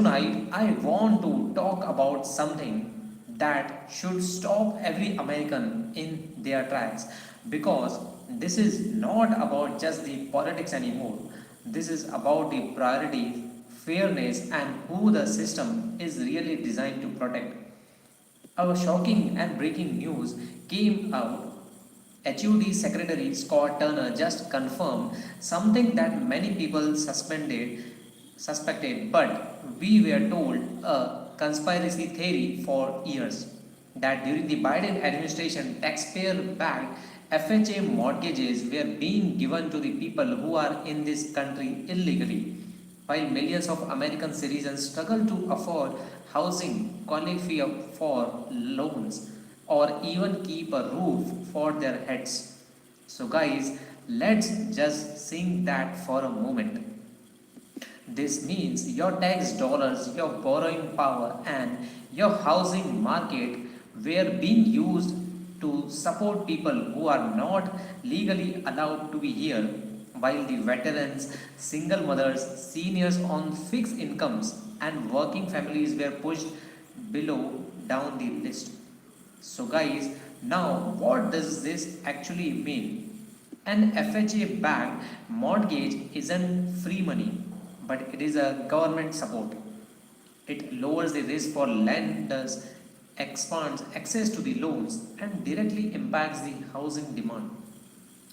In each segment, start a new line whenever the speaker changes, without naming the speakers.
Tonight, I want to talk about something that should stop every American in their tracks because this is not about just the politics anymore. This is about the priorities, fairness, and who the system is really designed to protect. Our shocking and breaking news came out. HUD Secretary Scott Turner just confirmed something that many people suspected, but we were told a conspiracy theory for years that during the Biden administration, taxpayer-backed FHA mortgages were being given to the people who are in this country illegally, while millions of American citizens struggle to afford housing, qualify for loans, or even keep a roof for their heads. So, guys, let's just sink that for a moment. This means your tax dollars, your borrowing power, and your housing market were being used to support people who are not legally allowed to be here, while the veterans, single mothers, seniors on fixed incomes, and working families were pushed below down the list. So, guys, now what does this actually mean? An FHA backed mortgage isn't free money, but it is a government support. It lowers the risk for lenders, expands access to the loans, and directly impacts the housing demand.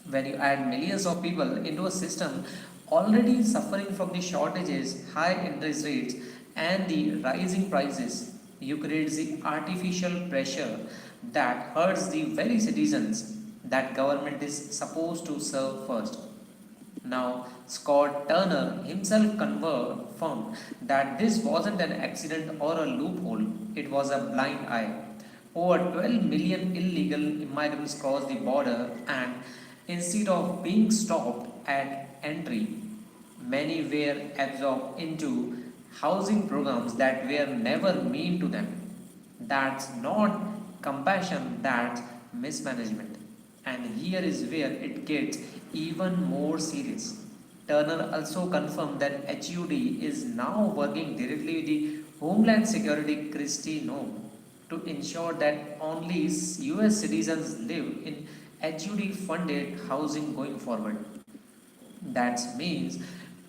When you add millions of people into a system already suffering from the shortages, high interest rates, and the rising prices, you create the artificial pressure that hurts the very citizens that government is supposed to serve first. Now, Scott Turner himself confirmed that this wasn't an accident or a loophole, it was a blind eye. Over 12 million illegal immigrants crossed the border, and instead of being stopped at entry, many were absorbed into housing programs that were never meant to them. That's not compassion, that's mismanagement. And here is where it gets even more serious. Turner also confirmed that HUD is now working directly with the Homeland Security Christie Nome to ensure that only US citizens live in HUD funded housing going forward. That means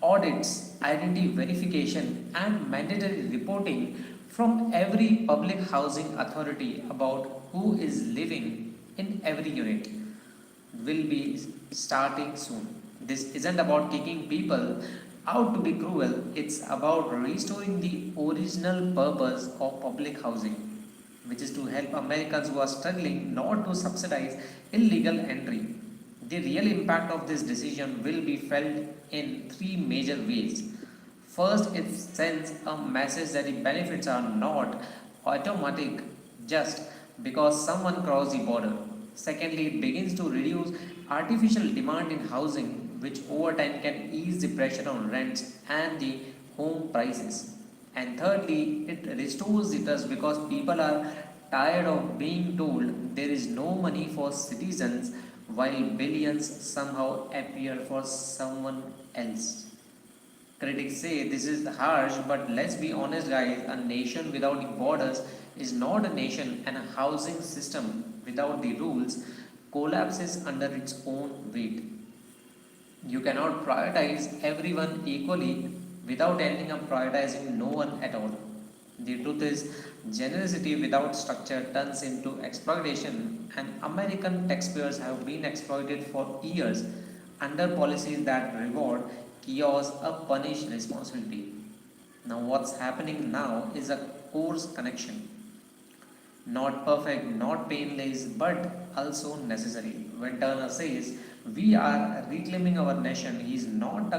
audits, identity verification, and mandatory reporting from every public housing authority about who is living in every unit will be starting soon. This isn't about kicking people out to be cruel, it's about restoring the original purpose of public housing, which is to help Americans who are struggling, not to subsidize illegal entry. The real impact of this decision will be felt in three major ways. First, it sends a message that the benefits are not automatic just because someone crossed the border. Secondly, it begins to reduce artificial demand in housing, which over time can ease the pressure on rents and the home prices. And thirdly, it restores the trust because people are tired of being told there is no money for citizens while billions somehow appear for someone else. Critics say this is harsh, but let's be honest, guys. A nation without borders is not a nation, and a housing system without the rules collapses under its own weight. You cannot prioritize everyone equally without ending up prioritizing no one at all. The truth is, generosity without structure turns into exploitation, and American taxpayers have been exploited for years under policies that reward chaos or punish responsibility. Now, what's happening now is a course connection. Not perfect, not painless, but also necessary. When Turner says we are reclaiming our nation, he is not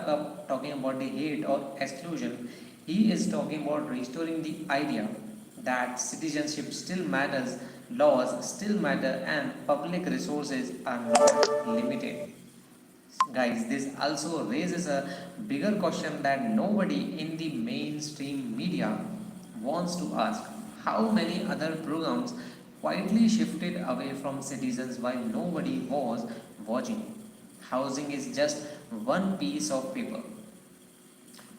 talking about the hate or exclusion. He is talking about restoring the idea that citizenship still matters, laws still matter, and public resources are not limited. Guys, this also raises a bigger question that nobody in the mainstream media wants to ask. How many other programs quietly shifted away from citizens while nobody was watching? Housing is just one piece of paper.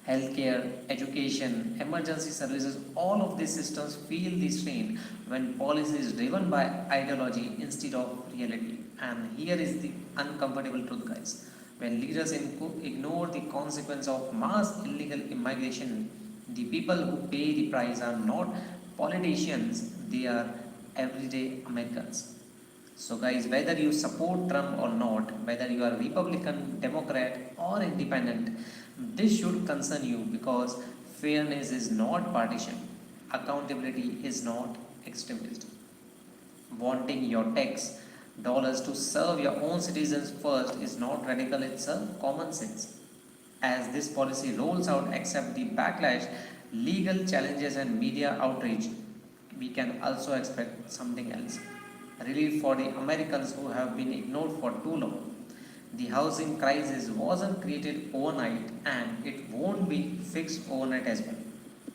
Healthcare, education, emergency services, all of these systems feel the strain when policy is driven by ideology instead of reality. And here is the uncomfortable truth, guys. When leaders ignore the consequence of mass illegal immigration, the people who pay the price are not politicians, they are everyday Americans. So, guys, whether you support Trump or not, whether you are Republican, Democrat, or independent, this should concern you because fairness is not partition, accountability is not extremist. Wanting your tax dollars to serve your own citizens first is not radical, it's a common sense. As this policy rolls out, accept the backlash, legal challenges, and media outrage, we can also expect something else. Relief for the Americans who have been ignored for too long. The housing crisis wasn't created overnight and it won't be fixed overnight as well.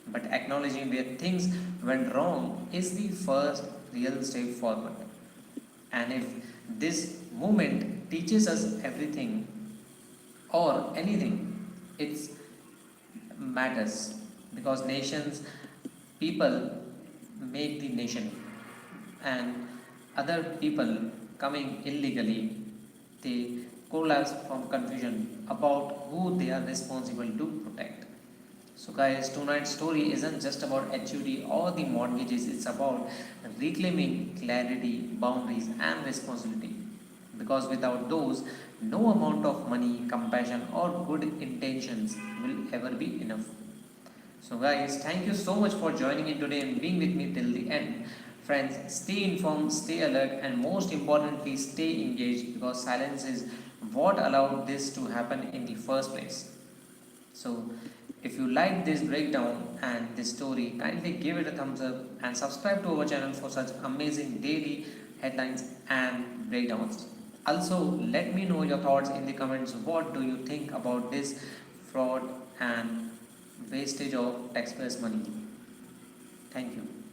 But acknowledging where things went wrong is the first real step forward. And if this movement teaches us everything or anything, it matters because nations, people make the nation, and other people coming illegally, they collapse from confusion about who they are responsible to protect. So, guys, tonight's story isn't just about HUD or the mortgages, it's about reclaiming clarity, boundaries, and responsibility. Because without those, no amount of money, compassion, or good intentions will ever be enough. So, guys, thank you so much for joining in today and being with me till the end. Friends, stay informed, stay alert, and most importantly, stay engaged because silence is what allowed this to happen in the first place. So, if you like this breakdown and this story, kindly give it a thumbs up and subscribe to our channel for such amazing daily headlines and breakdowns. Also, let me know your thoughts in the comments. What do you think about this fraud and wastage of taxpayers' money? Thank you.